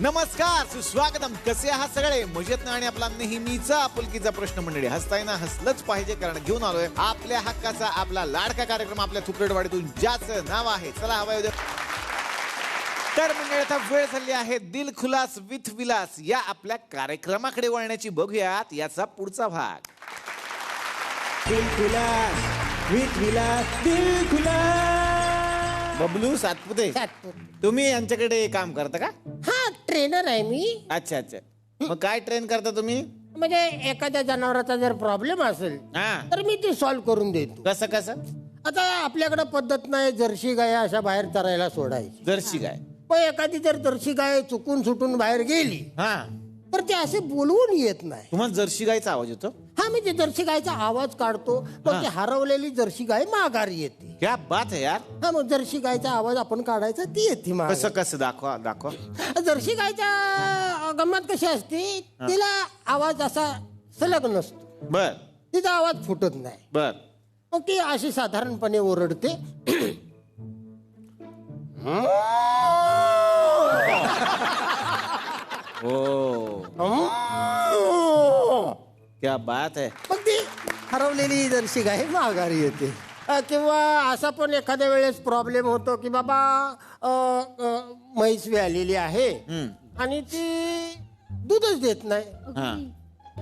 नमस्कार, सुस्वागतम. कसे आहात सगळे? मजेत ना? आणि आपला नेहमीचा आपुलकीचा प्रश्न मंडळी, हसताय ना? हसलंच पाहिजे, कारण घेऊन आलोय आपल्या हक्काचा आपला लाडका कार्यक्रम आपल्या थुकरटवाडीतून, ज्याचं नाव आहे, चला हवा येऊ. तर मंडळी, आता वेळ झाली आहे दिल खुलास विथ विलास या आपल्या कार्यक्रमाकडे वळण्याची. बघूयात याचा पुढचा भाग. दिल खुलास विथ विलास, दिल खुलास. बबलू सातपुते, तुम्ही यांच्याकडे काम करता का? हा, ट्रेनर आहे मी. अच्छा अच्छा. मग काय ट्रेन करता तुम्ही? म्हणजे एखाद्या जनावराचा जर प्रॉब्लेम असेल हा, तर मी ते सॉल्व्ह करून देतो. कसं कसं? आता आपल्याकडे पद्धत नाही जर्सी गाय अशा बाहेर चरायला सोडायची. जर्सी गाय? पण एखादी जर जर्सी गाय चुकून सुटून बाहेर गेली हा, तर ते असे बोलवून येत नाही. तुम्हाला जर्सी गायचा आवाज येतो? हा, मी ते जर्सी गायचा आवाज काढतो, मग ती हरवलेली जर्सी गाय माघारी येते. क्या बात है यार. हा, मग जर्सी गायचा आवाज आपण काढायचा, ती येते माघारी. कसं कसं? दाखवा दाखवा. जर्सी गायच्या गंमत कशी असते, तिला आवाज असा सलग नसतो, बर तिचा आवाज फुटत नाही. बर. मग ती अशी साधारणपणे ओरडते. क्या बात है. मग ती हरवलेली जर्सी गाय माघारी येते. किंवा असा पण एखाद्या वेळेस प्रॉब्लेम होतो की बाबा म्हैस आलेली आहे आणि ती दूधच देत नाही. हा,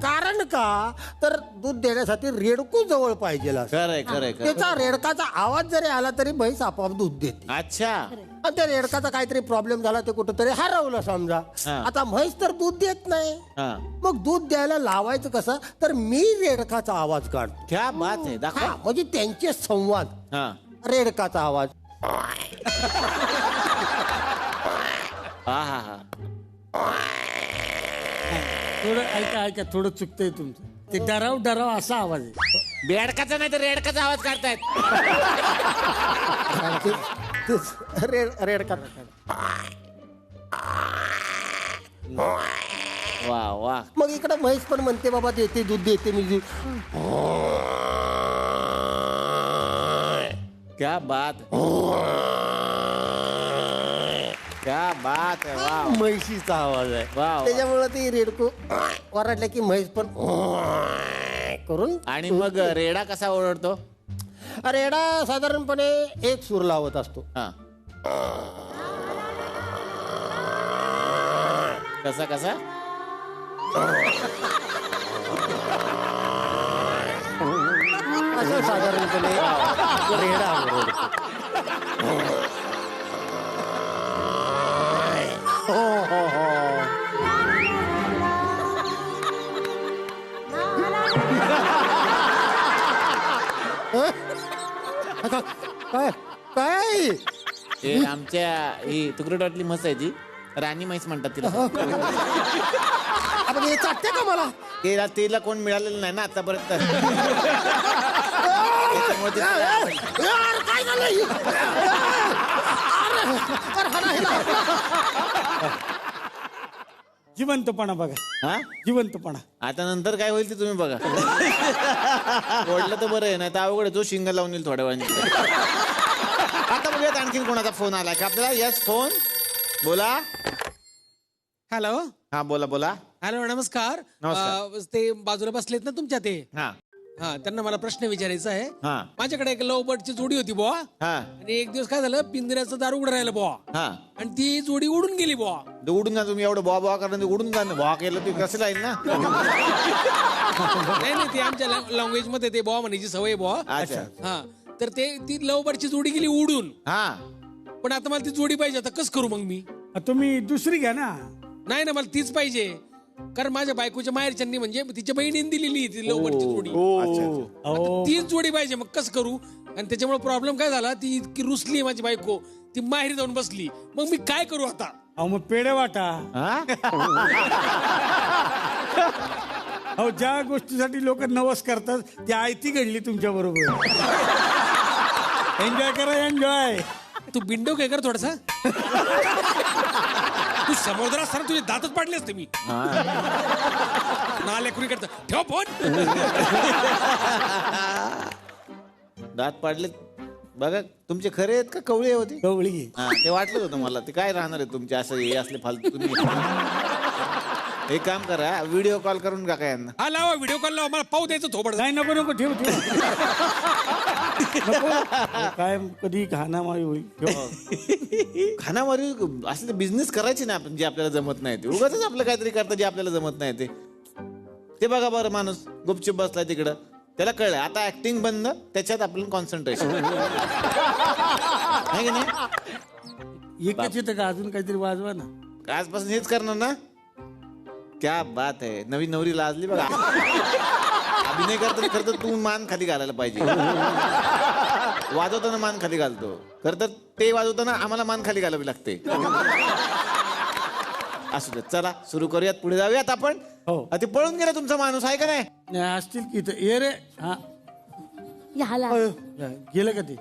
कारण का तर दूध देण्यासाठी रेडकू जवळ पाहिजे असतं. खरंय खरंय खरंय. त्याचा रेडकाचा आवाज जरी आला तरी म्हैस आपोआप दूध देते. अच्छा. आणि त्या रेडकाचा काहीतरी प्रॉब्लेम झाला, ते कुठंतरी हरवलं समजा. हा. आता म्हैस तर दूध देत नाही, हा, मग दूध द्यायला लावायचं कसं, तर मी रेडकाचा आवाज काढतो. क्या बात है. हा, दाखवा. म्हणजे त्यांचे संवाद. हा, रेडकाचा आवाज. हा हा हा. थोडं ऐका थोडं चुकतंय तुमचं. ते डराव असा आवाज आहे. बेडकाचा नाही तर रेडकाचा आवाज काढतायत. रेडका. वा वा. मग इकडे म्हैस पण म्हणते बाबा देते दूध देते मी दूध. क्या बात. क्या बात है. वा म्हैशीचा आवाज आहे. वा वा. त्याच्यामुळे ती रेडको वरडल्या की म्हैस पण करून. आणि मग रेडा कसा ओरडतो? रेडा साधारणपणे एक सूर लावत असतो. हा, कसा कसा? असं साधारणपणे रेडा ओरडतो. काय काय हे आमच्या ही तुकडोटातली म्हस आहे, ती राणी म्हैस म्हणतात तिला. आपण हे चाटते का मला? तिला कोण मिळालेलं नाही ना आतापर्यंत. त्याच्यामुळे ते- यार, काय झालं? जिवंतपणा बघा, हा, जिवंतपणा. आता नंतर काय होईल ते तुम्ही बघा. ओढलं तर बरं आहे, नाही तर अवघड आहे. तो शिंग लावून येईल थोड्या वेळाने. आता बघूयात आणखीन कोणाचा फोन आला का आपल्याला. यस, फोन बोला. हॅलो. हा, बोला बोला. हॅलो, नमस्कार. नमस्कार. ते बाजूला बसलेत ना तुमच्या ते. हा हा, त्यांना मला प्रश्न विचारायचा आहे. हा माझ्याकडे एक लव बर्डची जोडी होती बुवा. हा आणि एक दिवस काय झालं, पिंजऱ्याचं दार उघडं राहिलं बुवा. हा. आणि ती जोडी उडून गेली बुवा. ते उडून जा. तुम्ही एवढं बॉ करणं, उडून जा. बॉ केलं तुम्ही कसं राहील ना. नाही नाही, ते आमच्या लँग्वेज मध्ये ते बुवा म्हणायची सवय बुवा. अच्छा. हा, तर ती लव बर्डची जोडी गेली उडून. हा, पण आता मला ती जोडी पाहिजे. आता कसं करू मग मी? तुम्ही दुसरी घ्या ना. नाही ना, मला तीच पाहिजे. कारण माझ्या बायकोच्या माहेरच्यांनी म्हणजे तिच्या बहिणीने दिलेली ती लव बर्डची जोडी. आता तीच जोडी पाहिजे. मग कसं करू? आणि त्याच्यामुळे प्रॉब्लेम काय झाला, ती इतकी रुसली माझी बायको, ती माहेरी जाऊन बसली. मग मी काय करू आता? अहो मग पेढे वाटा. अहो, ज्या गोष्टीसाठी लोक नवस करतात त्या आयती घडली तुमच्या बरोबर. एन्जॉय करा, एन्जॉय. तू बिंडो काय कर थोडासा. तू समोर जर असताना तुझे दातच पाडले असते मी. नाल्या कुणी करता ठेव फोन. दात पाडले. बघा तुमचे खरे आहेत का कवळी होती कवळी हा ते वाटलं होतं मला ते काय राहणार आहे तुमचे असं हे असले फालतू तुम्ही एक काम करा व्हिडिओ कॉल करून टाका यांना हा लावा व्हिडिओ कॉल लावा मला पाहू द्यायचं थोबड नाही नको नको ठेव ठेव नको. काय कधी घाणामारी होईल ठेव. खानामारी असले बिझनेस करायचे ना आपण जे आपल्याला जमत नाही ते उगाच आपलं काहीतरी करता जे आपल्याला जमत नाही ते बघा बरं माणूस गुपचूप बसलाय तिकडं त्याला कळलं आता ऍक्टिंग बंद त्याच्यात आपलं कॉन्सन्ट्रेशन नाही की नाही एकच येतं का अजून काहीतरी वाजवा ना आजपासून हेच करणार ना क्या बात आहे नवी नवरी लाजली बघा अभिनय करतो खरं तू मान खाली घालायला पाहिजे वाजवताना मान खाली घालतो खरं तर ते वाजवताना आम्हाला मान खाली घालावी लागते असू दे चला सुरू करूयात पुढे जाऊयात आपण हो. ते पळून गेला तुमचा माणूस आहे का नाही नाही, असतील की इथं ये रे हा ह्याला गेलं का ते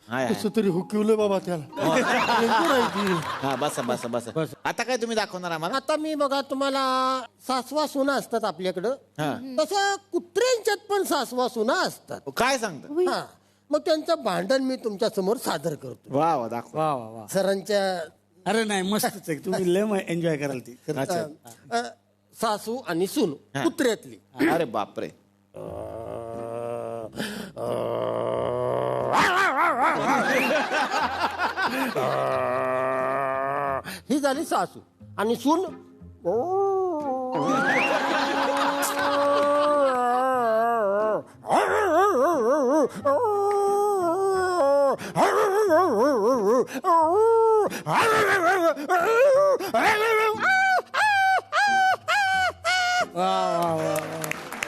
हाय, हाय. कसं तरी हुकवलं बाबा त्याला हा बसा बसा बसा बस. आता काय तुम्ही दाखवणार आम्हाला आता मी बघा तुम्हाला सासवा सुना असतात आपल्याकडं हा तसं कुत्र्यांच्यात पण सासवा सुना असतात काय सांगता हा मग त्यांचं भांडण मी तुमच्या समोर सादर करतो वा वा दाखव वा वा वा सरांच्या अरे नाही मस्तच आहे तुम्ही लय एन्जॉय कराल ती सासू आणि सून कुत्र्यातली अरे बापरे ही झाली सासू आणि सून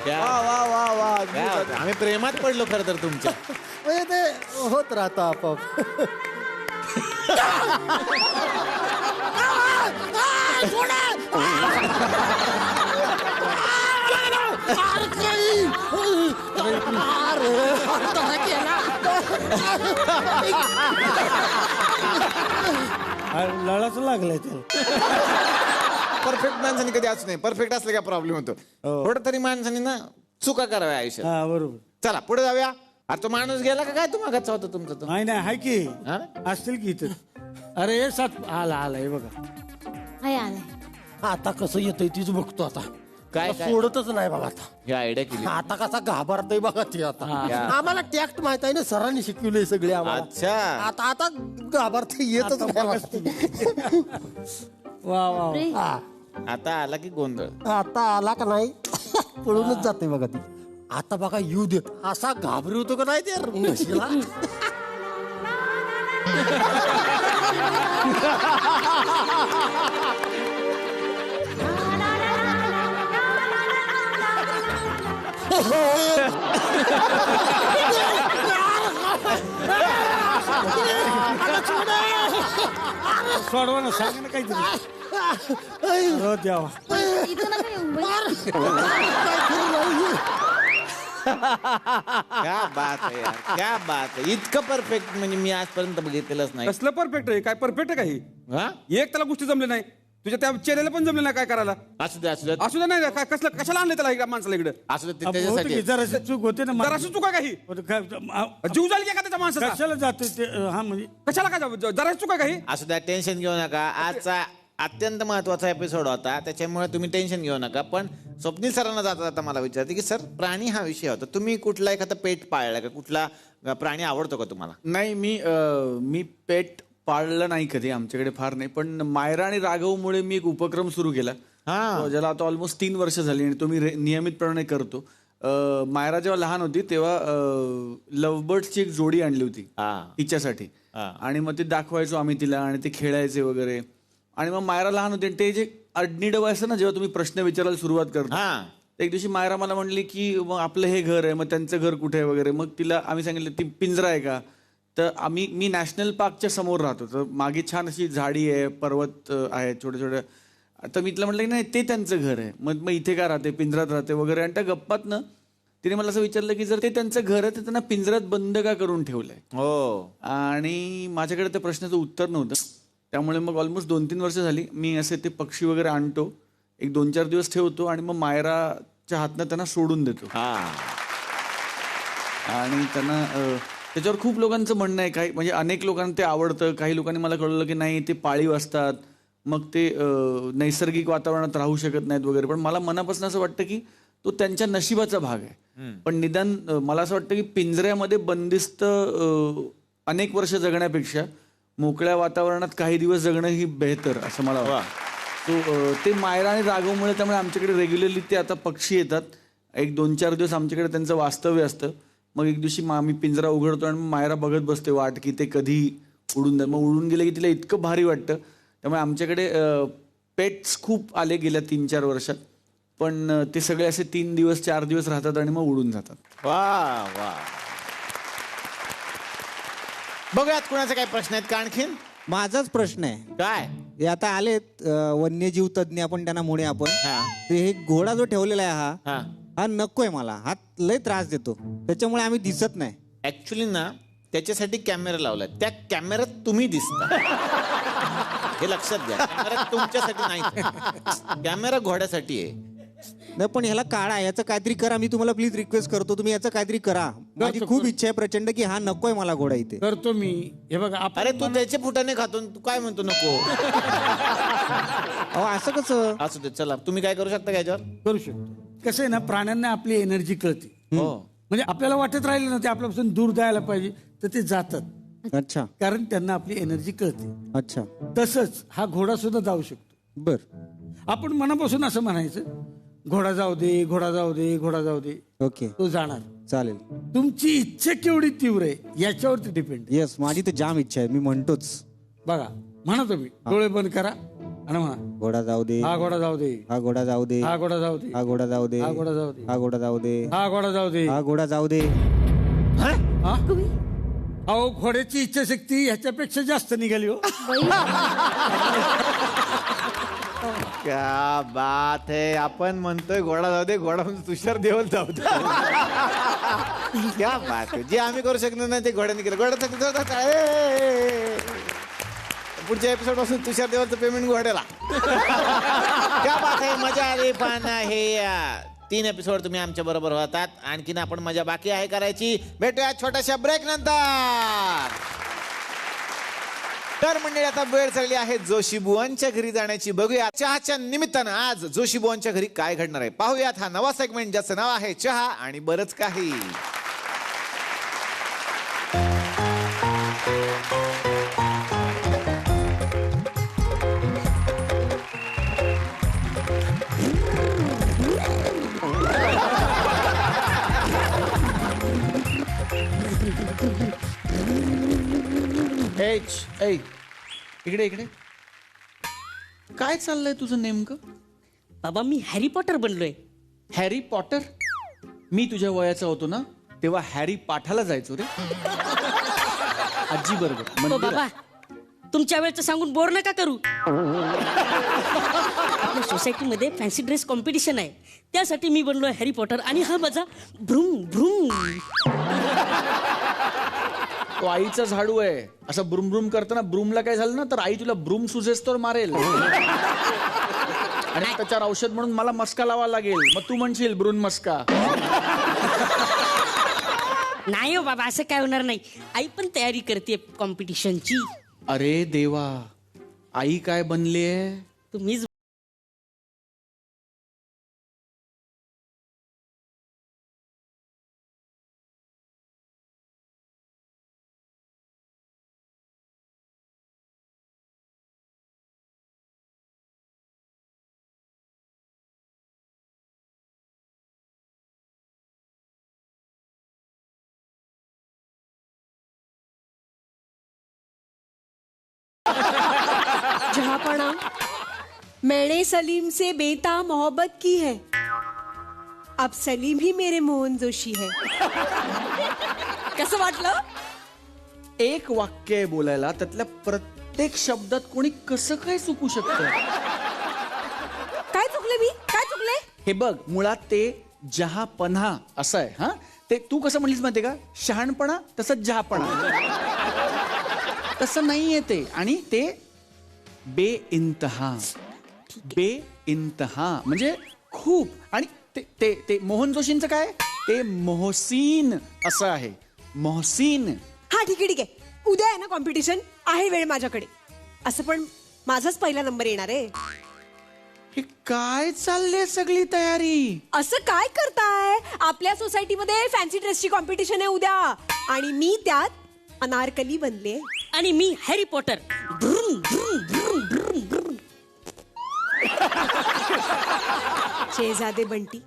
क्या वा वा वा आम्ही प्रेमात पडलो खरं तर तुमच्या म्हणजे ते होत राहतं आपोआप लढाच लागलाय त्याला परफेक्ट माणसाने कधी असू नये परफेक्ट असलं काय प्रॉब्लेम होतो थोडं तरी माणसाने ना चुका कराव्या आयुष्यात हा बरोबर चला पुढे जाऊया आता तो माणूस गेला का काय तो मागाचा होता तुमचा तो नाही नाही हाय की हा? असतील की इथं अरे हे सात आला आला हे बघा हाय आलाय आता कसं येतंय तीच बघतो आता काय मला सोडतच नाही बघा आता ही आयडिया केली आता कसा घाबरतोय बघा ते आता या. आम्हाला टॅक्ट माहित आहे ना सरांनी शिकवलंय सगळे आम्हाला अच्छा आता आता घाबरते येतच नाही बघा. वा वा रे हा. आता आला की गोंधळ आता आला का नाही पळूनच जाते बघा ती आता बघा येऊ देत असा घाबरवतो का नाही ते म्हशीला? सोडवा ना सांग ना काहीतरी हो द्यावा इथं नका येऊ बाई. क्या बात आहे यार क्या बात आहे इतकं परफेक्ट म्हणजे मी आजपर्यंत बघितलेलंच नाही कसलं परफेक्ट आहे काय परफेक्ट आहे काही हा एक त्याला गोष्टी जमले नाही तुझ्या त्या चेहऱ्याला पण जमले नाही काय करायला असू दे असू दे असू दे नाही काय कसलं कशाला आणलं त्याला इकडं माणसाला इकडे असू दे ते होतं त्याच्यासाठी की जराशी चूक होते ना जराशी चुका काही होतं काय जीव जाईल का त्याच्या माणसाचा कशाला जातोय ते हा म्हणजे कशाला काय जराशी चुका काही असू द्या टेन्शन घेऊ नका आजचा अत्यंत महत्वाचा एपिसोड होता त्याच्यामुळे तुम्ही टेन्शन घेऊ नका पण स्वप्नील सरांना जाता जाता मला विचारते की सर प्राणी हा विषय होता तुम्ही कुठला एखादा पेट पाळला का कुठला प्राणी आवडतो का तुम्हाला नाही मी पेट पाळलं नाही कधी आमच्याकडे फार नाही पण मायरा आणि राघवमुळे मी एक उपक्रम सुरू केला ज्याला आता ऑलमोस्ट 3 वर्ष झाली आणि तो मी नियमितपणे करतो मायरा जेव्हा लहान होती तेव्हा लव्हबर्ड्सची एक जोडी आणली होती तिच्यासाठी आणि मग ते दाखवायचो आम्ही तिला आणि ते खेळायचे वगैरे आणि मग मायरा लहान होती आणि ते जे अडनिडव असतं ना जेव्हा तुम्ही प्रश्न विचारायला सुरुवात करता एक दिवशी मायरा मला म्हणली की मग आपलं हे घर आहे मग त्यांचं घर कुठे आहे वगैरे मग तिला आम्ही सांगितलं ती पिंजरा आहे का तर मी नॅशनल पार्कच्या समोर राहतो तर मागे छान अशी झाडी आहे पर्वत आहे छोटे छोटे तर मी तिला म्हटलं की नाही ते त्यांचं घर आहे मग इथे का राहते पिंजरात राहते वगैरे आणि त्या गप्पात ना तिने मला असं विचारलं की जर ते त्यांचं घर आहे तर त्यांना पिंजऱ्यात बंद का करून ठेवलंय हो आणि माझ्याकडे त्या प्रश्नाचं उत्तर नव्हतं त्यामुळे मग ऑलमोस्ट 2-3 वर्ष झाली मी असे ते पक्षी वगैरे आणतो एक 2-4 दिवस ठेवतो आणि मग मायराच्या हातनं त्यांना सोडून देतो आणि त्यांना त्याच्यावर खूप लोकांचं म्हणणं आहे, काही म्हणजे अनेक लोकांना ते आवडतं, काही लोकांनी मला कळलं की नाही ते पाळीव असतात, मग ते नैसर्गिक वातावरणात राहू शकत नाहीत वगैरे. पण मला मनापासून असं वाटतं की तो त्यांच्या नशिबाचा भाग आहे. पण निदान मला असं वाटतं की पिंजऱ्यामध्ये बंदिस्त अनेक वर्ष जगण्यापेक्षा मोकळ्या वातावरणात काही दिवस जगणं ही बेहतर असं मला वाटतं. तो ते मायरा आणि राघवमुळे, त्यामुळे आमच्याकडे रेग्युलरली ते आता पक्षी येतात. एक 2-4 दिवस आमच्याकडे त्यांचं वास्तव्य असतं. मग एक दिवशी आम्ही पिंजरा उघडतो आणि मायरा बघत बसते वाट की ते कधी उडून जाईल. मग उडून गेले की तिला इतकं भारी वाटतं. त्यामुळे आमच्याकडे पेट्स खूप आले गेल्या 3-4 वर्षात. पण ते सगळे असे 3 दिवस 4 दिवस राहतात आणि मग उडून जातात. वा वा. बघूयात कुणाचे काय प्रश्न आहेत का आणखीन. माझाच प्रश्न आहे. काय हे आता आलेत वन्यजीव तज्ञ, आपण त्यांना म्हणे आपण. हा ते हे घोडा जो ठेवलेला आहे हा हा नकोय मला, हा लय त्रास देतो, त्याच्यामुळे आम्ही दिसत नाही. ऍक्च्युली ना त्याच्यासाठी कॅमेरा लावलाय. त्या कॅमेऱ्यात तुम्ही दिसता. हे लक्षात घ्या. कॅमेरा तुमच्यासाठी नाही, कॅमेरा घोड्यासाठी आहे. नाही पण ह्याला काढा, याचं काहीतरी करा. मी तुम्हाला प्लीज रिक्वेस्ट करतो, तुम्ही याचं काहीतरी करा. माझी खूप इच्छा आहे प्रचंड की हा नकोय मला घोडा इथे. करतो मी. हे बघा अरे तू त्याचे फुटाने खातो, तू काय म्हणतो नको. अहो असं कसं. असू दे, चला तुम्ही काय करू शकता का याच्यावर. करू शकतो. कसं आहे ना, प्राण्यांना आपली एनर्जी कळते. हो म्हणजे आपल्याला वाटत राहिलं ना ते आपल्यापासून दूर जायला पाहिजे, तर ते जातात. अच्छा कारण त्यांना आपली एनर्जी कळते. अच्छा. तसंच हा घोडा सुद्धा जाऊ शकतो. बर. आपण मनापासून असं म्हणायचं, घोडा जाऊ दे, घोडा जाऊ दे, घोडा जाऊ दे. ओके तो जाणार. चालेल. तुमची इच्छा केवढी तीव्र आहे याच्यावरती डिपेंड. येस, माझी तर जाम इच्छा आहे, मी म्हणतोच. बघा, म्हणा तुम्ही, डोळे बंद करा आणि म्हणा, घोडा जाऊ दे, हा घोडा जाऊ दे, हा घोडा जाऊ दे, हा घोडा जाऊ दे, हा घोडा जाऊ दे, हा घोडा जाऊ दे, हा घोडा जाऊ दे, हा घोडा जाऊ दे, हा घोडा जाऊ दे. हा? अहो घोड्याची इच्छाशक्ती ह्याच्यापेक्षा जास्त निघाली हो. क्या बात है. आपण म्हणतोय घोडा जाऊ दे, घोडा म्हणजे तुषार देवल जाऊ दे. क्या बात है. जे आम्ही करू शकणार नाही ते घोड्याने केलं. घोड्यासाठी पुढच्या एपिसोड पासून तुषार देवलचं पेमेंट घोड्याला. क्या बात है. मजा आली. पण हे 3 एपिसोड तुम्ही आमच्या बरोबर होतात. आणखीन आपण मजा बाकी आहे करायची. भेटूया छोट्याशा ब्रेक नंतर. तर मंडळी आता वेळ चालली आहे जोशी बुवांच्या घरी जाण्याची. बघूया चहाच्या निमित्तानं आज जोशी बुवांच्या घरी काय घडणार आहे. पाहूयात हा नवा सेगमेंट ज्याचं नाव आहे चहा आणि बरंच काही. इकडे इकडे काय चाललंय तुझं नेमकं. बाबा मी हॅरी पॉटर बनलोय. Harry Potter. मी तुझ्या वयाचा होतो ना तेव्हा हॅरी पाठाला जायचो रे. आजी बरोबर. हो बाबा, तुमच्या वेळचं सांगून बोर नका करू. आपल्या सोसायटीमध्ये फॅन्सी ड्रेस कॉम्पिटिशन आहे, त्यासाठी मी बनलोय हॅरी पॉटर. आणि हा माझा भ्रूम भ्रूम. तो आईचा झाडू आहे. असं ब्रूम ब्रूम करताना ब्रूमला काय झालं ना तर आई तुला ब्रूम सुजेस तर मारेल. आणि त्याच्यावर औषध म्हणून मला मस्का लावा लागेल. मग तू म्हणशील ब्रून मस्का. नाही हो बाबा, असं काय होणार नाही. आई पण तयारी करते कॉम्पिटिशनची. अरे देवा, आई काय बनलीये. तुम्हीच. जहाँपना मैंने सलीम से बेता मोहब्बत की है, अब सलीम ही मेरे मोहन जोशी है. कसं वाटलं. एक वाक्य आहे बोलायला, त्यातल्या प्रत्येक शब्दात कोणी कसं काय चुकू शकतं. काय चुकले मी, काय चुकले. हे बघ, मुळात ते जहापना असं आहे. हा, ते तू कसं म्हणलीस माहितीये का, शहाणपणा तसंच जहापणा. तसं नाहीये ते. आणि ते बेइंतहा. बेइंतहा म्हणजे खूप. आणि ते ते ते मोहन जोशींचं काय, ते मोहसीन असं आहे. मोहसिन. हा ठीक आहे. उद्या आहे ना कॉम्पिटिशन, आहे वेळ माझ्याकडे. असं पण माझाच पहिला नंबर येणार आहे. हे काय चाललंय सगळी तयारी? असं काय करताय? आपल्या सोसायटीमध्ये फॅन्सी ड्रेसची कॉम्पिटिशन आहे उद्या, आणि मी त्यात अनारकली बनले. आणि मी हॅरी पॉटर. शेजादे बंटी,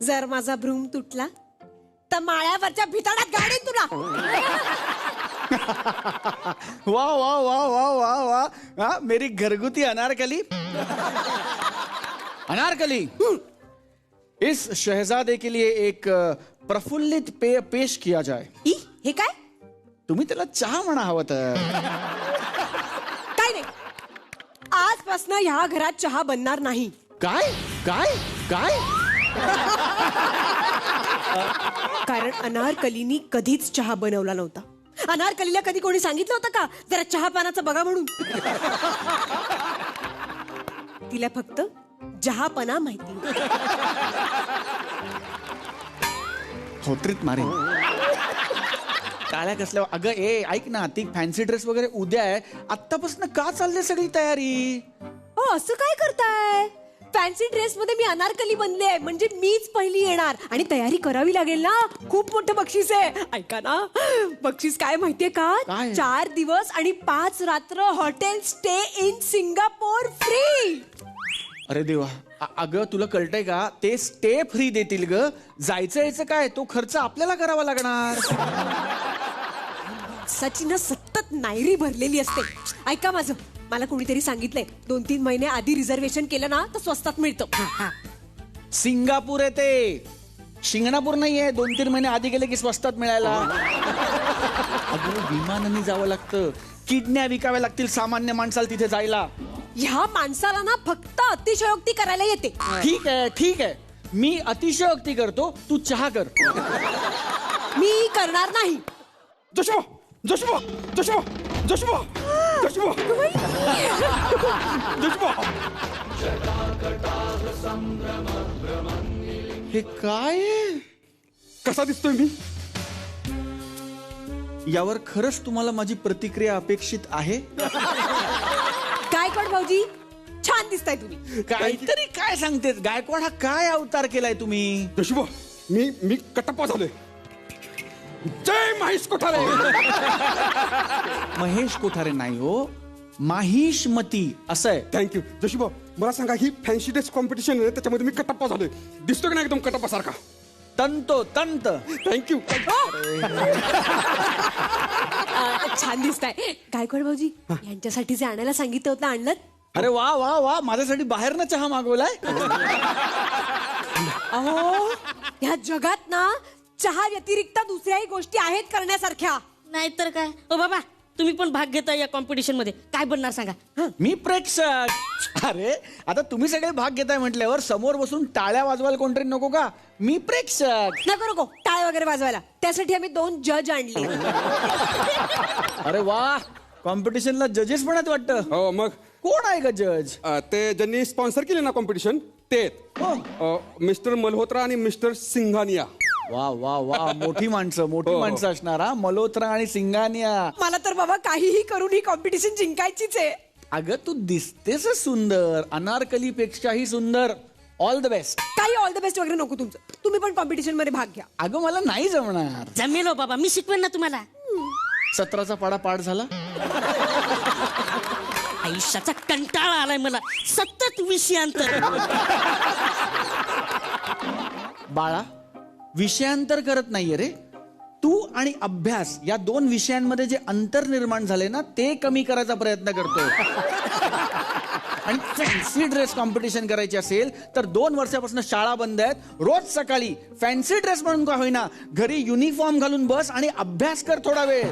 जर माझा भ्रूम तुटला तर माळ्यावरच्या भिताडात गाडीन तुला. वा वा वा वा वा वा. हा, मेरी घरगुती अनारकली. अनारकली, इस शहजादे के लिए एक प्रफुल्लित पेय पेश किया जाए. ई, हे काय? तुम्ही त्याला चहा म्हणा हवं तर. काय नाही, आजपासून ह्या घरात चहा बनणार नाही. काय काय काय? कारण अनारकलीनी कधीच चहा बनवला नव्हता. अनारकलीला कधी कोणी सांगितलं होतं का जरा चहा पानाचं बघा म्हणून? तिला फक्त चहापणा माहिती. होत्रीत मारे. टाळ्या कसल्या? अगं ऐक ना, ती फॅन्सी ड्रेस वगैरे उद्या आहे, आत्तापासून का चालली सगळी तयारी? हो, असं काय करताय? फॅन्सी ड्रेस मध्ये मी अनारकली बनले आहे, म्हणजे मीच पहिली येणार, आणि तयारी करावी लागेल ना. खूप मोठं बक्षीस आहे. ऐका ना, बक्षीस काय माहितीये का? काय? 4 दिवस आणि 5 रात्र hotel stay in Singapore free. अरे देवा. अगं तुला कळतंय का? ते स्टे फ्री देतील ग. जायचं यायचं काय, तो खर्च आपल्याला करावा लागणार. सचिन सतत नायरी भरलेली असते. ऐका माझं, मला कोणीतरी सांगितलंय 2-3 महिने आधी रिझर्वेशन केलं ना तर स्वस्तात मिळतं. सिंगापूर आहे ते, शिंगणापूर नाहीये. 2-3 महिने आधी गेले की स्वस्तात मिळायला. अगं विमानाने जावं लागतं, किडन्या विकाव्या लागतील सामान्य माणसाला तिथे जायला. ह्या माणसाला ना फक्त अतिशयोक्ती करायला येते. ठीक आहे, मी अतिशयोक्ती करतो, तू चहा कर. मी करणार नाही. Joshua Joshua Joshua Joshua Joshua Joshua. हे काय? कसा दिसतोय मी? यावर खरंच तुम्हाला माझी प्रतिक्रिया अपेक्षित आहे? गायकवाड भाऊजी, छान दिसताय तुम्ही. काहीतरी काय सांगतेस? गायकवाड हा काय अवतार केलाय तुम्ही? जोशवा, मी कटप्पा झालोय. जय महेश कोठारे. महेश कोठारे नाही हो, माहिष्मती असं आहे. थँक्यू. जोशवा, मला सांगा, ही फॅन्सी ड्रेस कॉम्पिटिशन आहे, त्याच्यामध्ये मी कटप्पा झालोय. दिसतो की नाही एकदम कटप्पा सारखा? तंत. थँक्यू. छान दिसताय. गायकवाड भाऊजी, यांच्यासाठी जे आणायला सांगितलं होतं आणलं? अरे वा वा वा, माझ्यासाठी बाहेरनं चहा मागवलाय. अहो, ह्या जगात ना चहा व्यतिरिक्त दुसऱ्याही गोष्टी आहेत करण्यासारख्या. नाहीतर काय. ओ बाबा, तुम्ही पण भाग घेता या कॉम्पिटिशन मध्ये. काय बनणार सांगा? मी प्रेक्षक. अरे आता तुम्ही सगळे भाग घेताय म्हटल्यावर समोर बसून टाळ्या वाजवायला कोणतरी नको का? मी प्रेक्षक. नको टाळ वगैरे वाजवायला. त्यासाठी आम्ही 2 जज आणले. अरे वा, कॉम्पिटिशनला जजेस पण आहेत वाटतं. हो, मग कोण आहे का जज? ते ज्यांनी स्पॉन्सर केले ना कॉम्पिटिशन, ते मिस्टर मल्होत्रा आणि मिस्टर सिंघानिया. वा वा वा, मोठी माणसं असणार हा, मल्होत्रा आणि सिंघानिया. मला तर बाबा काहीही करून ही कॉम्पिटिशन जिंकायचीच आहे. अगं तू दिसतेस सुंदर, अनारकली पेक्षाही सुंदर. All the best. काही ऑल द बेस्ट वगैरे नको तुमचं. तुम्ही पण कॉम्पिटिशन मध्ये भाग घ्या. अगं मला नाही जमणार. जमेल हो बाबा, मी शिकवेन ना तुम्हाला. 17चा पाढा पाठ झाला. आयुष्याचा कंटाळा आलाय मला, सतत विषयांतर. बाळा, विषयांतर करत नाहीये रे. तू आणि अभ्यास या 2 विषयांमध्ये जे अंतर निर्माण झाले ना, ते कमी करायचा प्रयत्न करतोय. आणि फॅन्सी ड्रेस कॉम्पिटिशन करायची असेल तर 2 वर्षापासून शाळा बंद आहेत. रोज सकाळी फॅन्सी ड्रेस म्हणून का होईना घरी युनिफॉर्म घालून बस आणि अभ्यास कर थोडा वेळ.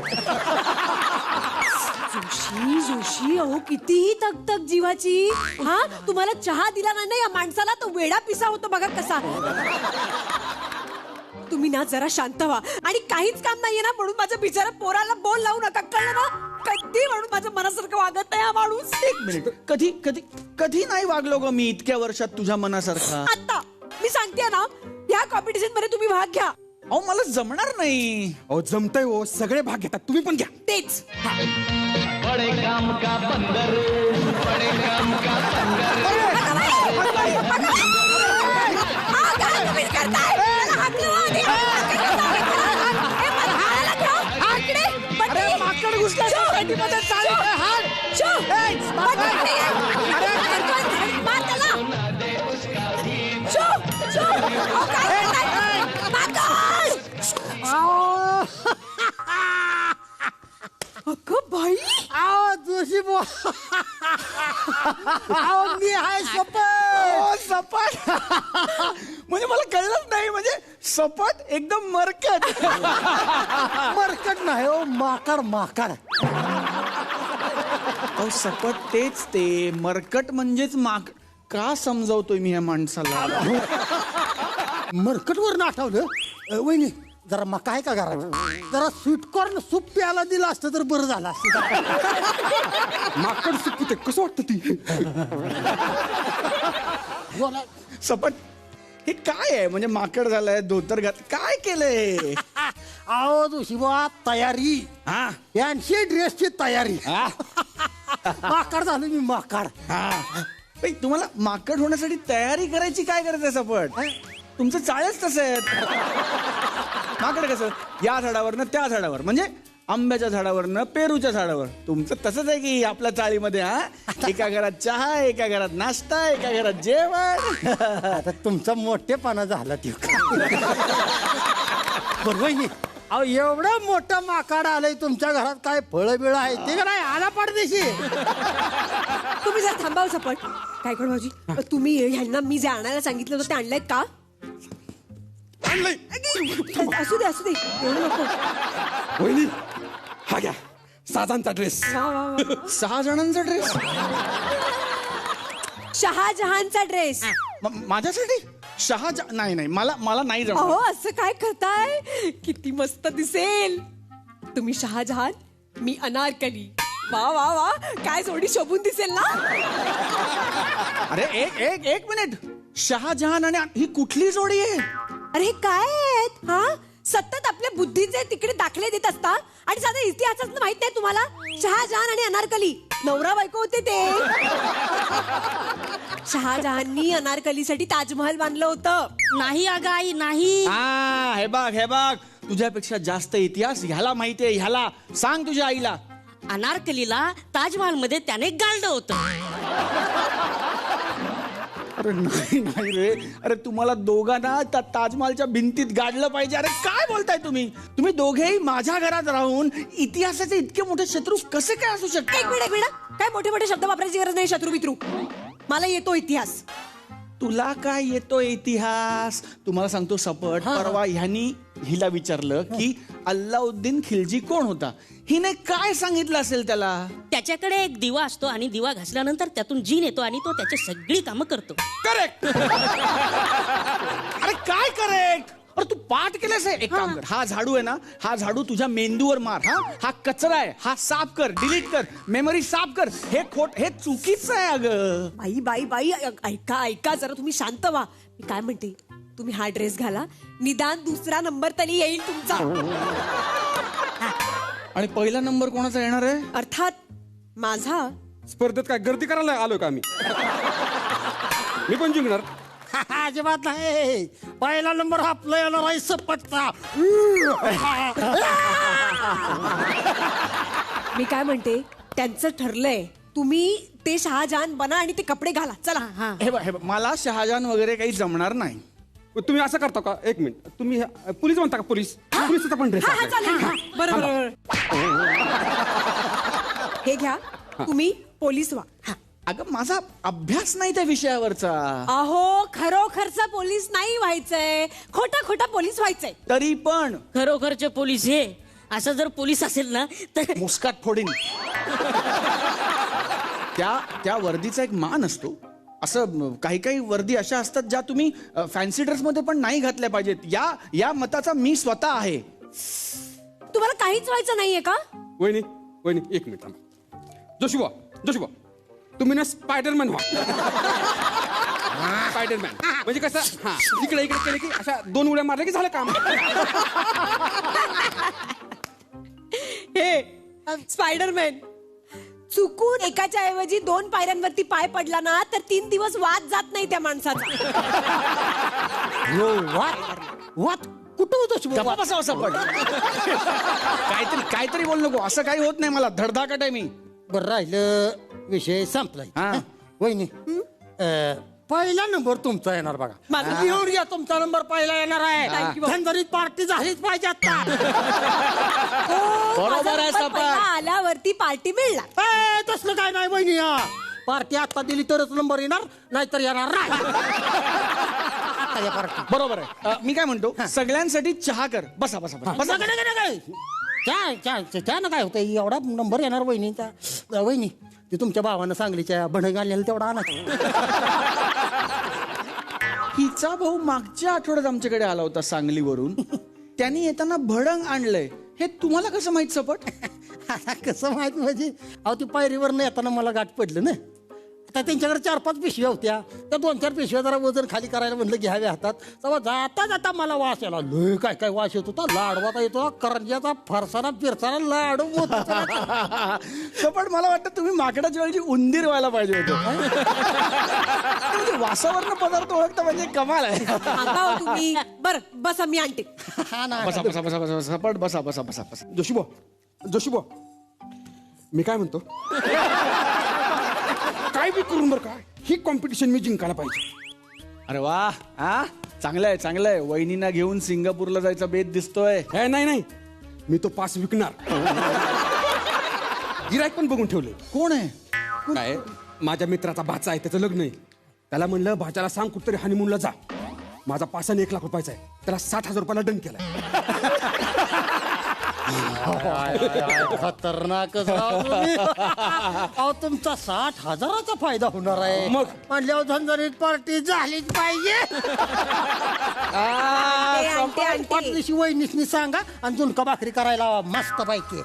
जोशी, अहो कितीही तक जीवाची. हा, तुम्हाला चहा दिला नाही ना या माणसाला, तो वेडा पिसा होतो बघा कसा. तुम्ही ना जरा शांत व्हा. आणि काहीच काम नाहीये ना म्हणून माझ्या बिचारा पोराला बोल लावू नका, कळलं ना? कधी म्हणून माझ्या मनासारखं वागत नाही हा माणूस. 1 मिनिट, कधी नाही वागलो ग मी इतक्या वर्षात तुझ्या मनासारखा. आता मी सांगते ना, या कॉम्पिटिशन मध्ये तुम्ही भाग घ्या. अहो मला जमणार नाही. अहो जमतंय हो, सगळे भाग घेतात, तुम्ही पण घ्या. तेच बाई आओ जोशी बुवा आओ मी आहे सपट. सपाट म्हणजे मला कळलंच नाही. म्हणजे सपाट एकदम मरकट. मरकट नाही हो, माकड माकड. अहो सपाट तेच ते, मरकट म्हणजेच माक. का समजावतोय मी या माणसाला? मरकट वर आठवलं. वहिनी जरा मका आहे का घरात? जरा स्वीटकॉर्न सूप प्यायला दिलं असतं तर बरं झालं असतं. माकड सुकते कसं वाटतं ती? बोला. सपाट हे काय आहे? म्हणजे माकड झालंय, धोतर घात, काय केलंय? आओ जोशी बुवा तयारी. हा फॅन्सी ड्रेसची तयारी. माकड झालं मी माकड. बाई, तुम्हाला माकड होण्यासाठी तयारी करायची काय गरज आहे सपट? तुमचं चाळच तसं आहेत. माकड कसं या झाडावरनं त्या झाडावर, म्हणजे आंब्याच्या झाडावरनं पेरूच्या झाडावर. तुमचं तसंच आहे की आपल्या चाळीमध्ये. एका घरात चहा, एका घरात नाश्ता, एका घरात जेवण. आता तुमचा मोठेपणा झाला ते. बरं वहिनी, अहो एवढं मोठं माकड आलंय तुमच्या घरात, काय फळं बिळं आहे ते का नाही? आला पाडदेशी. तुम्ही जर थांबाव सपट. काय करू भाऊजी, तुम्ही ह्यांना मी जे आणायला सांगितलं होतं ते आणलंय का? असू दे असू दे, एवढं नको. वहिनी हा घ्या, साजांचा ड्रेस. वा वा वा. 6 जणांचा ड्रेस शहाजहानचा ड्रेस. माझ्यासाठी? शहाजहान? नाही नाही, मला नाही अहो जमणार. असं काय करताय? किती मस्त दिसेल. तुम्ही शहाजहान, मी अनारकली. वा वा वा, काय जोडी शोभून दिसेल ना. अरे एक मिनिट. शहाजहान आणि ही कुठली जोडी आहे? अरे हे काय आहेत हा? सतत आपल्या बुद्धीचे तिकडे दाखले देत असता आणि साधा इतिहासात माहित नाही तुम्हाला? शहाजहान आणि अनारकली नवरा बायको होते ते. शहाजहाननी अनारकलीसाठी ताजमहल बांधलं होतं. नाही अगं आई नाही. हे बघ तुझ्यापेक्षा जास्त इतिहास ह्याला माहितीये. ह्याला सांग तुझ्या आईला. अनारकलीला ताजमहल मध्ये त्याने गाळलं होतं. अरे नाही रे. अरे तुम्हाला दोघांना त्या ताजमहलच्या भिंतीत गाडलं पाहिजे. अरे काय बोलताय तुम्ही दोघेही माझ्या घरात राहून इतिहासाचे इतके मोठे शत्रू कसे काय असू शकतात? एक मिनिट काय मोठे मोठे शब्द वापरायची गरज नाही. शत्रू मित्रू, मला येतो इतिहास. तुला काय येतो इतिहास? तुम्हाला सांगतो सपट. परवा ह्यानी हिला विचारलं की अल्लाउद्दीन खिलजी कोण होता. हिने काय सांगितलं असेल त्याला? त्याच्याकडे एक दिवा असतो आणि दिवा घासल्यानंतर त्यातून जीन येतो आणि तो त्याची सगळी कामं करतो. करेक्ट. अरे काय करेक्ट? अरे तू पाठ केलंस. एक काम कर, हा झाडू आहे ना, हा झाडू तुझ्या मेंदूवर मार. हा कचरा आहे, हा साफ कर, डिलीट कर, मेमरी साफ कर. हे चुकीचं आहे अगं. बाई ऐका जरा, तुम्ही शांत व्हा. मी काय म्हणते, तुम्ही हा ड्रेस घाला, निदान दुसरा नंबर तरी येईल तुमचा. आणि पहिला नंबर कोणाचा येणार आहे? अर्थात माझा. स्पर्धेत काय गर्दी करायला आलोय का आम्ही? मी पण जिंकणार. अजिबात नाही. पहिला नंबर आपला येणार आहे सपटचा. मी काय म्हणते, त्यांचं ठरलंय. तुम्ही ते शहाजहान बना आणि ते कपडे घाला. चला. हे बघ मला शहाजहान वगैरे काही जमणार नाही. तुम्ही असं करता का? एक मिनिट, तुम्ही पोलीस म्हणता का? पोलिसचा पण ड्रेस. बरोबर. हे घ्या, तुम्ही पोलीस व्हा. अगं माझा अभ्यास नाही त्या विषयावरचा. अहो खरोखरचा पोलीस नाही व्हायचंय, खोटा पोलीस व्हायचंय. तरी पण खरोखरचे पोलीस हे असं जर पोलीस असेल ना तर मुस्काट फोडीन. त्या वर्दीचा एक मान असतो. असं काही वर्दी अशा असतात ज्या तुम्ही फॅन्सी ड्रेस मध्ये पण नाही घातल्या पाहिजेत. या मताचा मी स्वतः आहे. तुम्हाला काहीच व्हायचं नाहीये का? वहिनी एक मिनिट थांबा. जोशी बुवा तुम्ही ना स्पायडरमॅन व्हा. स्पायडरमॅन म्हणजे कसं हा इकडे इकडे केलं की अशा 2 उड्या मारल्या की झालं काम. हे स्पायडरमॅन चुकून एकाच्या ऐवजी 2 पायऱ्यांवरती पाय पडला ना तर 3 दिवस वाद जात नाही त्या माणसाचा. वाट कुठं होतो गप्पा बसावं सपट. काहीतरी बोल नको. असं काही होत नाही मला. धडधाकट आहे मी. बरं राहिलं विषय संपलाय. हा. वहिनी पहिला नंबर तुमचा येणार बघा. माझा. लिहून घ्या तुमचा नंबर पहिला येणार आहे. Thank you. धनधरीत पार्टी झालीच पाहिजे आता. बरोबर आहे सपट. आल्यावरती पार्टी मिळणार. तसलं काय नाही वहिनी. पार्टी आता दिली तरच नंबर येणार नाहीतर येणार नाही. आता या पार्टी. बरोबर आहे. मी काय म्हणतो सगळ्यांसाठी चहा कर. बसा बसा बसा. बसा काय ना काय होतं एवढा नंबर येणार वहिनीचा. वहिनी ते तुमच्या भावानं सांगलीच्या भडंग आलेला तेवढा आणा. हिचा भाऊ मागच्या आठवड्यात आमच्याकडे आला होता सांगलीवरून. त्यांनी येताना भडंग आणलंय. हे तुम्हाला कसं माहित सपट? आता कसं माहित म्हणजे अहो ती पायरीवर न येताना मला गाठ पडलं ना. आता त्यांच्याकडे 4-5 पिशव्या होत्या. त्या 2-4 पिशव्या जरा वजन खाली करायला म्हणलं घ्यावे हातात. तेव्हा जाता जाता मला वास याला. लय काय काय वास येत होता. लाडवाचा येतो करंज्याचा फरसाना फिरसाना लाडू सपट मला वाटतं तुम्ही माकडाच्या वेळची उंदीर व्हायला पाहिजे होते. वासावरनं पदार्थ ओळखता म्हणजे कमाल आहे. सांगा हो तुम्ही. बरं बसा मी आणते. बसा बसा बसा बसा सपट बसा बसा बसा बसा. जोशीबो मी काय म्हणतो काय बी करून बरं का ही कॉम्पिटिशन मी जिंकायला पाहिजे. अरे वा. हा चांगलंय चांगलंय. वहिनींना घेऊन सिंगापूरला जायचा बेत दिसतोय. हे नाही मी तो पास विकणार. गिरायक पण बघून ठेवले. कोण आहे? काय माझ्या मित्राचा भाचा आहे त्याचं लग्न आहे. त्याला म्हणलं भाच्याला सांग कुठतरी हनीमूनला जा. माझा पासाने 1 लाख रुपयाचा आहे. त्याला 60,000 रुपयाला डन केलाय. खतरनाक. अहो तुमचा 60,000चा फायदा होणार आहे. मग? म्हणल्यावर झणझणीत पार्टी झालीच पाहिजे. पाटलीशी वहिनीसनी सांगा आणि झुणका भाकरी करायला मस्त पैकी.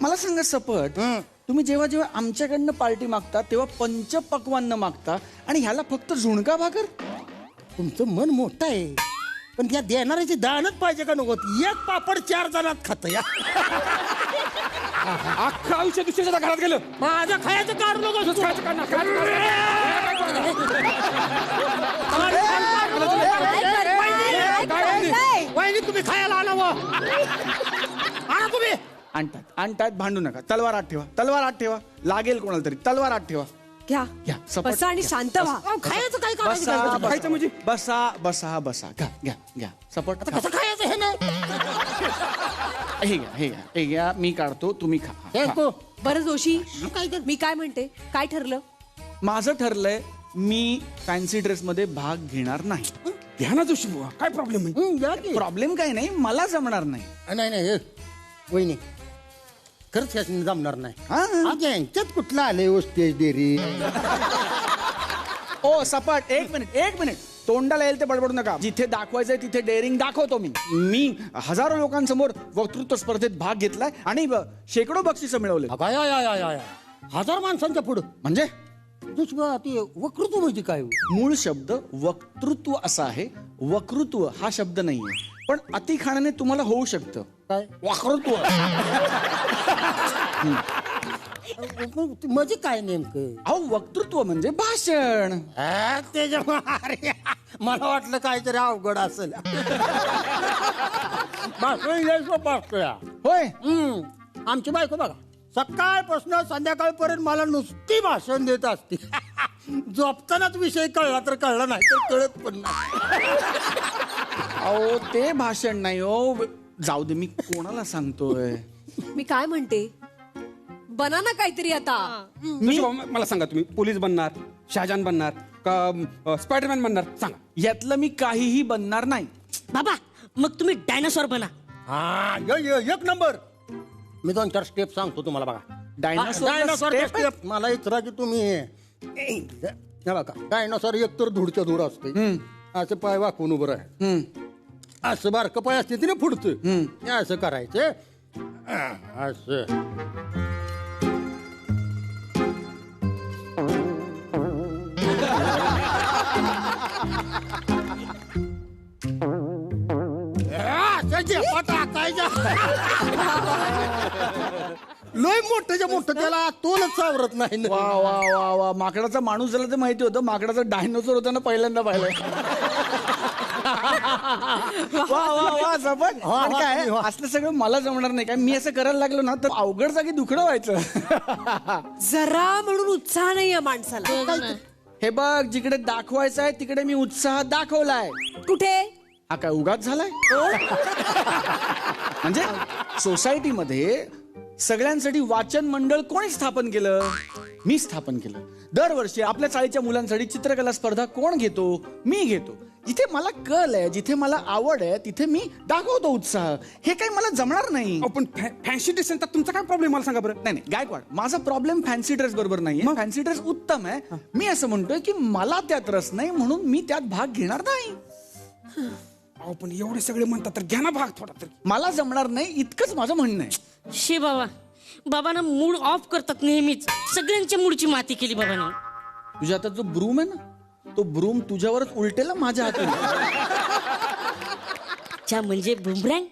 मला सांगा सपट तुम्ही जेव्हा जेव्हा आमच्याकडनं पार्टी मागता तेव्हा पंचपक्वान्न मागता आणि ह्याला फक्त झुणका भाकर. तुमचं मन मोठं आहे पण त्या देणाऱ्याची दानच पाहिजे का नको. 1 पापड 4 जणात खात या. अख्खं आयुष्य दुसऱ्याच्या घरात गेलं. माझं खायचं काढू नको. वहिनी तुम्ही खायला आला व आणा तुम्ही. आणतात भांडू नका. तलवार आत ठेवा. तलवार आत ठेवा. लागेल कोणाला तरी. तलवार आत ठेवा. घ्या घ्या सपट. बसा आणि शांत व्हा. खायचं काय बसा खायचं म्हणजे बसा बसा बसा. घ्या घ्या घ्या सपट. कसं खायचं हे ना. हे घ्या हे घ्या हे घ्या. मी काढतो तुम्ही खा. हे तू बरं जोशी मी काय म्हणते काय ठरलं. माझं ठरलंय मी फॅन्सी ड्रेस मध्ये भाग घेणार नाही. घ्या ना जोशीबो काय प्रॉब्लेम आहे. प्रॉब्लेम काही नाही. मला जमणार नाही. नाही वहिनी खरंच ह्याच्याने जमणार नाही. हा. यांच्यात कुठला आलंय स्टेज डेअरी. ओ सपाट एक मिनिट तोंडाला येईल ते बडबडू नका. जिथे दाखवायचंय तिथे डेअरिंग दाखवतो. मी हजारो लोकांसमोर वक्तृत्व स्पर्धेत भाग घेतलाय आणि शेकडो बक्षिसं मिळवले. 1000 माणसांच्या पुढं म्हणजे ती वक्तृत्व म्हणजे काय. मूळ शब्द वक्तृत्व असा आहे. वक्तृत्व हा शब्द नाहीये पण अतिखाणाने तुम्हाला होऊ शकतं. काय वक्तृत्व म्हणजे काय नेमकं. अहो वक्तृत्व म्हणजे भाषण. अरे मला वाटलं काहीतरी अवघड असेल. होय. आमची बायको बघा सकाळपासून संध्याकाळपर्यंत मला नुसती भाषण देत असते. झोपतानाच विषय कळला तर कळला नाही तर कळत पण नाही. अहो ते भाषण नाही हो. जाऊ दे मी कोणाला सांगतोय. मी काय म्हणते बना ना काहीतरी आता. जोशीबो मला सांगा तुम्ही पोलीस बनणार शहाजान बनणार का स्पायडरमॅन बनणार सांगा. यातलं मी काहीही बनणार नाही. बाबा मग तुम्ही डायनासॉर बना. एक नंबर. मी 2-4 स्टेप सांगतो तुम्हाला बघा. डायनासॉर स्टेप मला इतरा की तुम्ही बघा. डायनासॉर एकतर धुडच्या धूर असते. असं पाय वाकून उभं आहे. असं बारकं पाय असते तिने पुढचं असं करायचं. असं ताईच्या लय मोठ्याच्या मोठं त्याला तोलच सावरत नाही ना. वा वा वा वा माकडाचा माणूस झाला तर माहिती होतं, माकडाचा डायनोसॉर होता ना पहिल्यांदा पाहिलंय. वा वा वा जबरदस्त. पण काय असलं सगळं मला जमणार नाही. काय मी असं करायला लागलो ना तर अवघड जागी दुखणं व्हायचं. जरा म्हणून उत्साह नाही या माणसाला. हे बघ, जिकडे दाखवायचं आहे तिकडे मी उत्साह दाखवलाय. कुठे? हा काय उगाच झालाय? म्हणजे सोसायटीमध्ये सगळ्यांसाठी वाचन मंडळ कोणी स्थापन केलं? मी स्थापन केलं. दरवर्षी आपल्या चाळीच्या मुलांसाठी चित्रकला स्पर्धा कोण घेतो? मी घेतो. जिथे मला कल आहे, जिथे मला आवड आहे, तिथे मी दाखवतो उत्साह. हे काही मला जमणार नाही. पण फॅन्सी ड्रेस तुमचा काय प्रॉब्लेम मला सांगा बरं. नाही नाही गायकवाड, माझा प्रॉब्लेम फॅन्सी ड्रेस बरोबर नाहीये. फॅन्सी ड्रेस उत्तम आहे. मी असं म्हणतोय की मला त्यात रस नाही म्हणून मी त्यात भाग घेणार नाही. अहो पण एवढे सगळे म्हणतात तर घ्या ना भाग थोडा तरी. मला जमणार नाही इतकंच माझं म्हणणं आहे. शे बाबा, बाबांना मूड ऑफ करतात नेहमीच. सगळ्यांच्या मूडची माती केली बाबांनी. तुझ्या आता जो ब्रूम आहे ना, तो ब्रूम तुझ्यावरच उलटेला माझ्या हातून. अच्छा, म्हणजे बुमरँग.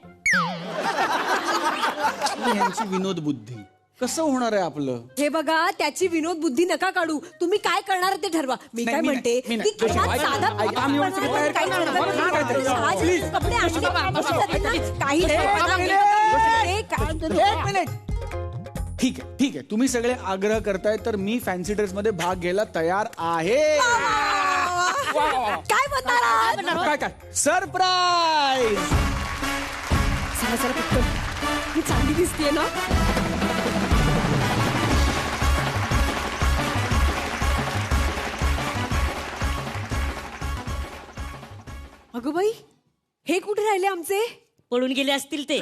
यांची विनोद बुद्धी कसं होणार आहे आपलं? हे बघा, त्याची विनोद बुद्धी नका काढू. तुम्ही काय करणार ते ठरवा. मी काय म्हणते की किमान साधा कपडे ठीक आहे ठीक आहे, तुम्ही सगळे आग्रह करताय तर मी फॅन्सी ड्रेस मध्ये भाग घ्यायला तयार आहे. काय म्हणणार? काय काय सरप्राईज. चला चला पटकन, ही चांगली दिसतीये ना. अगं बाई, हे कुठे राहिले आमचे? पळून गेले असतील ते.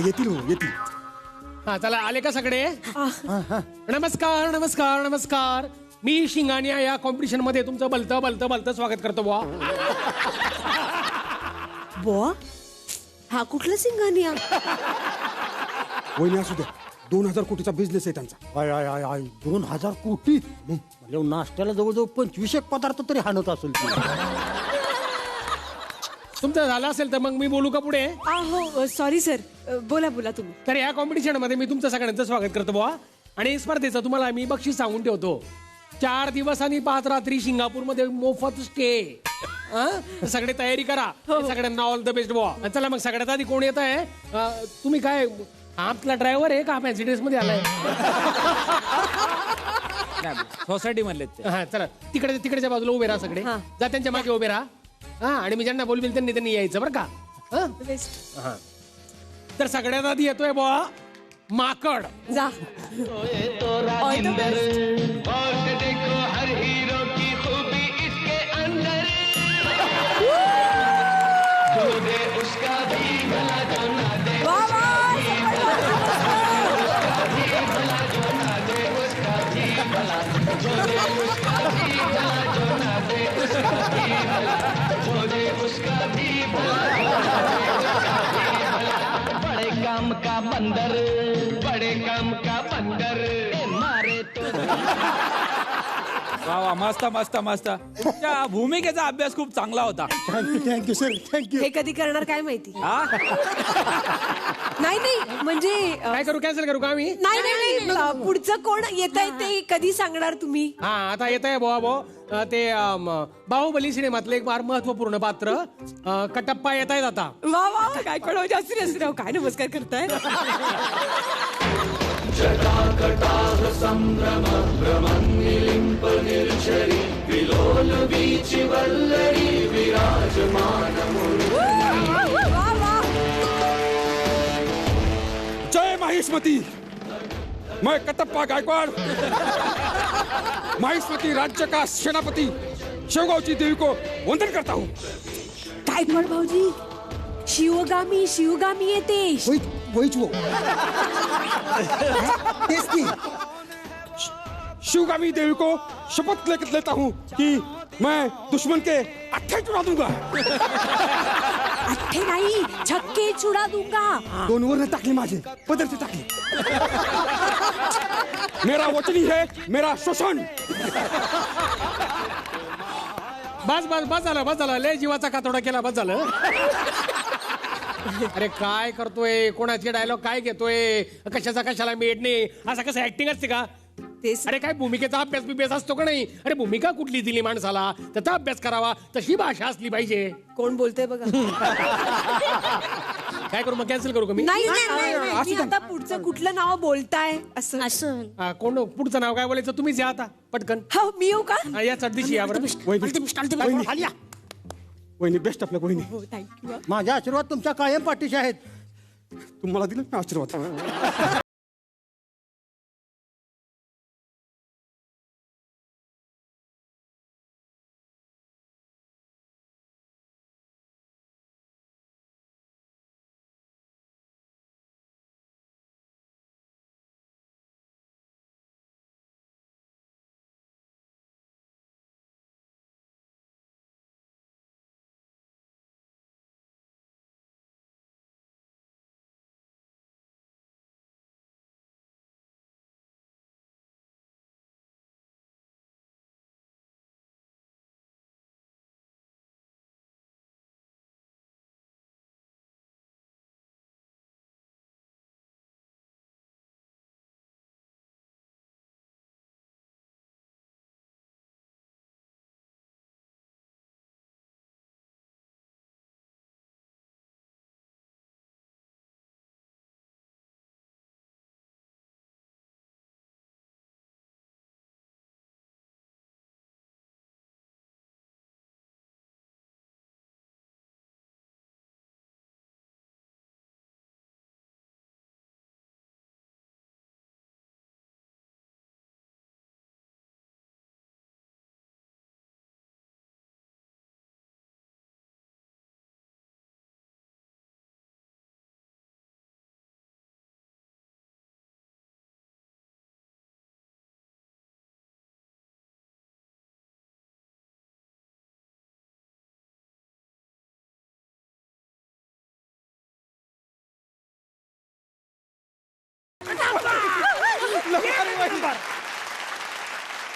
येतील येतील. हा चला, आले का सगळे? नमस्कार नमस्कार नमस्कार. मी शिंगानिया या कॉम्पिटिशन मध्ये तुमचं भलतं भलतं भलतं स्वागत करतो बुवा. बुवा, हा कुठला सिंगानिया? वहिनी असू द्या, 2000 कोटीचा बिझनेस आहे त्यांचा. आय आय आय आय 2000 कोटी म्हणजे नाश्त्याला जवळजवळ 25 पदार्थ तरी हाणत असेल. तुमचं झालं असेल तर मग मी बोलू का पुढे? हो सॉरी सर, बोला बोला तुम्ही. तर या कॉम्पिटिशन मध्ये मी तुमचं सगळ्यांचं स्वागत करतो बुवा. आणि स्पर्धेचं तुम्हाला मी बक्षीस सांगून ठेवतो. 4 दिवस आणि 5 रात्री सिंगापूर मध्ये मोफत स्टे. सगळे तयारी करा. सगळ्यांना ऑल द बेस्ट बुवा. चला मग सगळ्यात आधी कोण येत आहे? तुम्ही काय आपला ड्रायव्हर आहे का फॅन्सी ड्रेस मध्ये आलाय? सोसायटी मधले. हा चला, तिकडच्या बाजूला उभे राहा सगळे. जा त्यांच्या मागे उभे राहा. हा, आणि मी ज्यांना बोलवेल त्यांनी यायचं बरं का. हा, तर सगळ्यात आधी येतोय बुवा माकड. जा. बड़े काम का बंदर, बड़े काम का बंदर मारे तो. वा वा, मस्त मस्त मस्त. तुमच्या भूमिकेचा अभ्यास खूप चांगला होता. Thank you sir, thank you. हे कधी करणार काय माहिती. हा? नाही नाही म्हणजे काय करू, कॅन्सल करू का आम्ही? नाही नाही नाही, पुढचं कोण येत आहे ते कधी सांगणार तुम्ही? हा, आता येत आहे बुवा ते बाहुबली सिनेमातलं एक फार महत्वपूर्ण पात्र कटप्पा येत आहेत आता. वा वा, काय कळव जास्ती राव. काय नमस्कार करताय. संभ्रम भ्रमन्निलिम्प निर्झरी विलोल वीचि वल्लरी विराजमान जय माहिष्मती. मैं कटप्पा गायकवाड़ माहिष्मती राज्य का सेनापति शिवगांवची देवी को वंदन करता हूँ. गायकवाड भाऊजी, शिवगामी शिवगामी येते. शिवगामी देवी को शपथ लेता हूँ कि मैं दुश्मन के अट्ठे चुरा दूंगा. अट्ठे नाही, छक्के छुडा दूंगा. 2 वर टाकले माझे, पदरचे टाकले. मेरा वचनी है मेरा शोषण. बस बस बस झालं, बस झालं. लय जीवाचा कातोडा केला, बस झालं. अरे काय करतोय, कोणाचे डायलॉग काय घेतोय, कशाला मेड नाही, असं कसं ऍक्टिंग असते का? अरे काय भूमिकेचा अभ्यास असतो का नाही? अरे भूमिका कुठली दिली माणसाला त्याचा अभ्यास करावा, तशी भाषा असली पाहिजे. कोण बोलतंय बघा. काय करू मग, कॅन्सल करू का मी? नाही आता पुढचं कुठलं नाव बोलताय असं? कोण पुढचं नाव काय बोलायचं तुम्हीच या आता पटकन. हो मी येऊ का? या चढदीशी या बरं. वहिनी बेस्ट आपल्या वहिनी. थँक्यू. माझा आशीर्वाद तुमच्या कायम पाठीशी आहेत. तुम्हाला दिलं ना आशीर्वाद.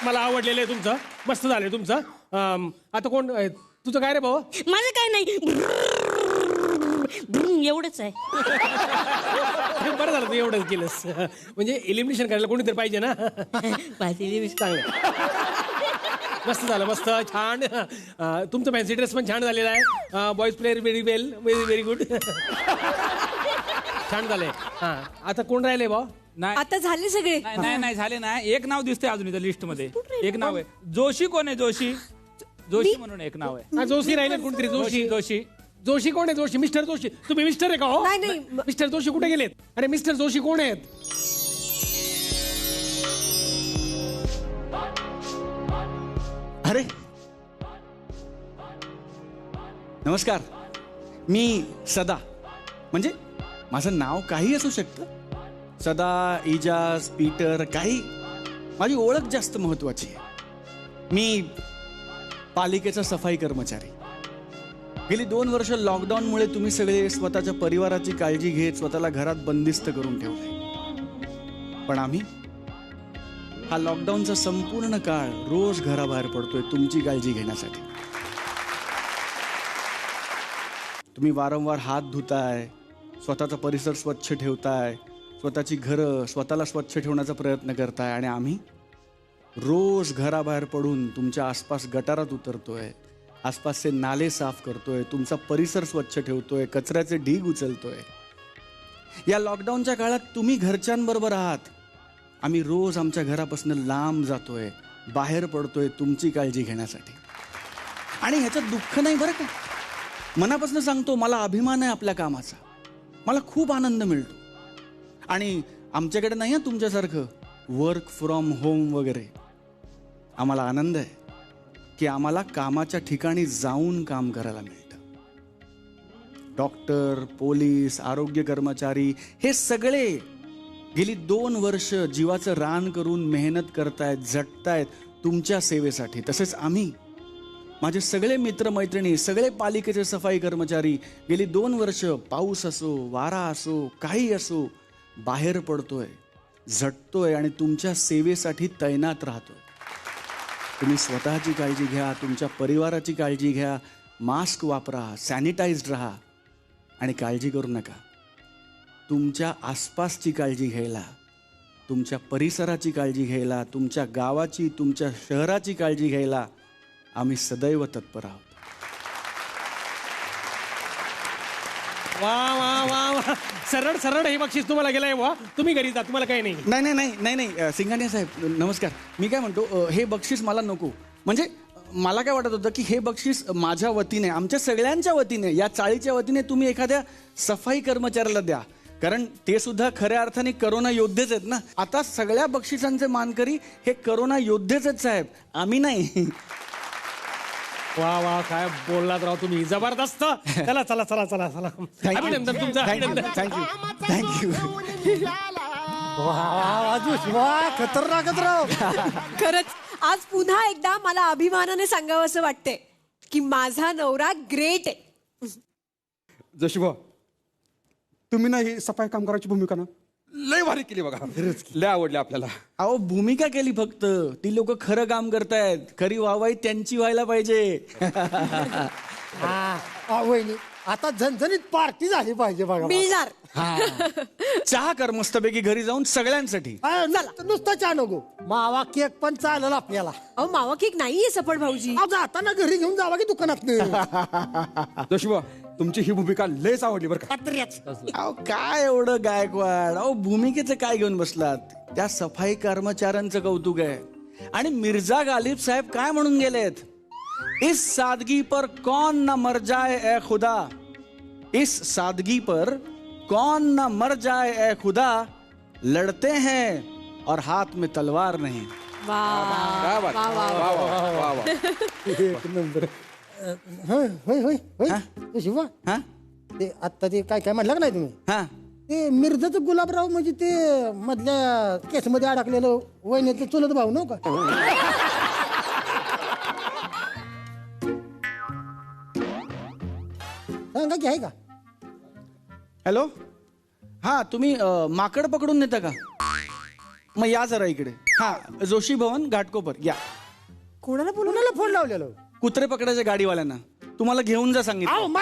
मला आवडलेलं आहे तुमचं, मस्त झालंय तुमचं. आता कोण तुझं काय रे भाऊ? माझं काय नाही, एवढंच आहे. बरं झालं तू एवढंच केलंस, म्हणजे एलिमिनेशन करायला कोणीतरी पाहिजे ना. चांगलं, मस्त झालं, मस्त छान. तुमचं फॅन्सी ड्रेस पण छान झालेला आहे. बॉईज प्लेअर व्हेरी वेल, व्हेरी गुड. छान झालंय. हा आता कोण राहिले भाऊ? नाही आता झाले सगळे. नाही झाले ना. एक नाव दिसतंय अजून इथं लिस्ट मध्ये. एक नाव आहे जोशी. कोण आहे जोशी? जोशी म्हणून एक नाव आहे. जोशी राहिले कोणतरी. जोशी कोण आहे? जोशी, मिस्टर जोशी. तुम्ही मिस्टर आहे का हो? नाही. मिस्टर जोशी कुठे गेलेत? अरे मिस्टर जोशी कोण आहेत? अरे नमस्कार, मी सदा, म्हणजे माझं नाव काही असू शकतं. सदा, इजाज, पीटर, काही. माझी ओळख जास्त महत्वाची आहे. मी पालिकेचा सफाई कर्मचारी. गेली 2 वर्ष लॉकडाऊनमुळे तुम्ही सगळे स्वतःच्या परिवाराची काळजी घेत स्वतःला घरात बंदिस्त करून ठेवले. पण आम्ही हा लॉकडाऊनचा संपूर्ण काळ रोज घराबाहेर पडतोय तुमची काळजी घेण्यासाठी. तुम्ही वारंवार हात धुताय, स्वतःचा परिसर स्वच्छ ठेवताय, स्वतःची घरं स्वतःला स्वच्छ ठेवण्याचा प्रयत्न करताय. आणि आम्ही रोज घराबाहेर पडून तुमच्या आसपास गटारात उतरतोय, आसपासचे नाले साफ करतोय, तुमचा परिसर स्वच्छ ठेवतोय, कचऱ्याचे ढीग उचलतोय. या लॉकडाऊनच्या काळात तुम्ही घरच्यांबरोबर आहात, आम्ही रोज आमच्या घरापासून लांब जातोय, बाहेर पडतोय तुमची काळजी घेण्यासाठी. आणि ह्याच्यात दुःख नाही बरं का, मनापासून सांगतो, मला अभिमान आहे आपल्या कामाचा, मला खूप आनंद मिळतो. आणि आमच्याकडे नाही आहे तुमच्यासारखं वर्क फ्रॉम होम वगैरे. आम्हाला आनंद आहे की आम्हाला कामाच्या ठिकाणी जाऊन काम करायला मिळतं. डॉक्टर, पोलीस, आरोग्य कर्मचारी हे सगळे गेली 2 वर्ष जीवाचं रान करून मेहनत करतायत, झटतायत तुमच्या सेवेसाठी. तसेच आम्ही, माझे सगळे मित्रमैत्रिणी, सगळे पालिकेचे सफाई कर्मचारी गेली 2 वर्ष पाऊस असो, वारा असो, काही असो, बाहेर पडतोय, झटतोय आणि तुमच्या सेवेसाठी तैनात राहतोय. तुम्ही स्वतःची काळजी घ्या, तुमच्या परिवाराची काळजी घ्या, मास्क वापरा, सॅनिटाइज्ड राहा. आणि काळजी करू नका. तुमच्या आसपासची काळजी घ्यायला, तुमच्या परिसराची काळजी घ्यायला, तुमच्या गावाची, तुमच्या शहराची काळजी घ्यायला आम्ही सदैव तत्पर आहोत. वा वा वा वा, सरळ सरळ हे बक्षीस तुम्हाला गेलंय वा. तुम्ही घरी जा, तुम्हाला काही नाही. नाही नाही नाही नाही नाही सिंघानिया साहेब नमस्कार. मी काय म्हणतो, हे बक्षीस मला नको. म्हणजे मला काय वाटत होतं की हे बक्षीस माझ्या वतीने, आमच्या सगळ्यांच्या वतीने, या चाळीच्या वतीने तुम्ही एखाद्या सफाई कर्मचाऱ्याला द्या. कारण ते सुद्धा खऱ्या अर्थाने करोना योद्धेच आहेत ना. आता सगळ्या बक्षिसांचे मानकरी हे करोना योद्धेच आहेत साहेब, आम्ही नाही. वा वा, काय बोललात राव तुम्ही, जबरदस्त. चला चला चला चला चला, अभिनंदन तुमचं, अभिनंदन. थँक्यू. वा खतरनाकच राव. खरंच आज पुन्हा एकदा मला अभिमानाने सांगावं असं वाटतंय की माझा नवरा ग्रेट आहे. जोशी तुम्ही ना ही सफाई कामगाराची भूमिका ना लय भारी केली बघा. लय आवडली आपल्याला. अहो भूमिका केली फक्त, ती लोक खरं काम करतायत. खरी वाहवाही त्यांची व्हायला पाहिजे. वहिनी आता झणझणीत पार्टी झाली पाहिजे बघा. मिळणार. चहा कर मस्तपैकी घरी जाऊन सगळ्यांसाठी. नुसता चहा नको, मावा केक पण चालेल आपल्याला. अहो मावा केक नाहीये सफळ भाऊजी. जाताना घरी घेऊन जावा की दुकानात. जोशी तुमची ही भूमिका लयच आवडली बरं का. अहो काय एवढं गायकवाड, अहो भूमिकेचं काय घेऊन बसलात. त्या सफाई कर्मचाऱ्यांचं कौतुक आहे. आणि मिर्झा गालिब साहेब काय म्हणून गेलेत, इस सादगी पर कौन न मर जाए ए खुदा, इस सादगी पर कौन न मर जाए ए खुदा, लड़ते हैं और हाथ में तलवार नहीं. एक नंबर. होय होय होय होय शिवा. ते आता ते काय काय म्हटलं का नाही तुम्ही, ते मिर्झाचं गुलाबराव म्हणजे ते मधल्या केसमध्ये अडकलेलं वहिनीचं चुलत भाऊ नव्ह का. सांगा की आहे का. हॅलो, हा तुम्ही माकड पकडून नेता का. मग या जरा इकडे. हा जोशी भवन घाटकोपर या. कोणाला फोन लावलेलो. कुत्रे पकडायच्या गाडीवाल्यांना. तुम्हाला घेऊन जा सांगितलं.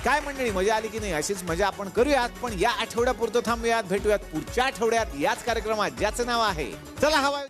काय मंडळी, मजा आली की नाही. अशीच मजा आपण करूयात, पण या आठवड्यापुरतं थांबूयात. भेटूयात पुढच्या आठवड्यात याच कार्यक्रमात ज्याचं नाव आहे चला हवा.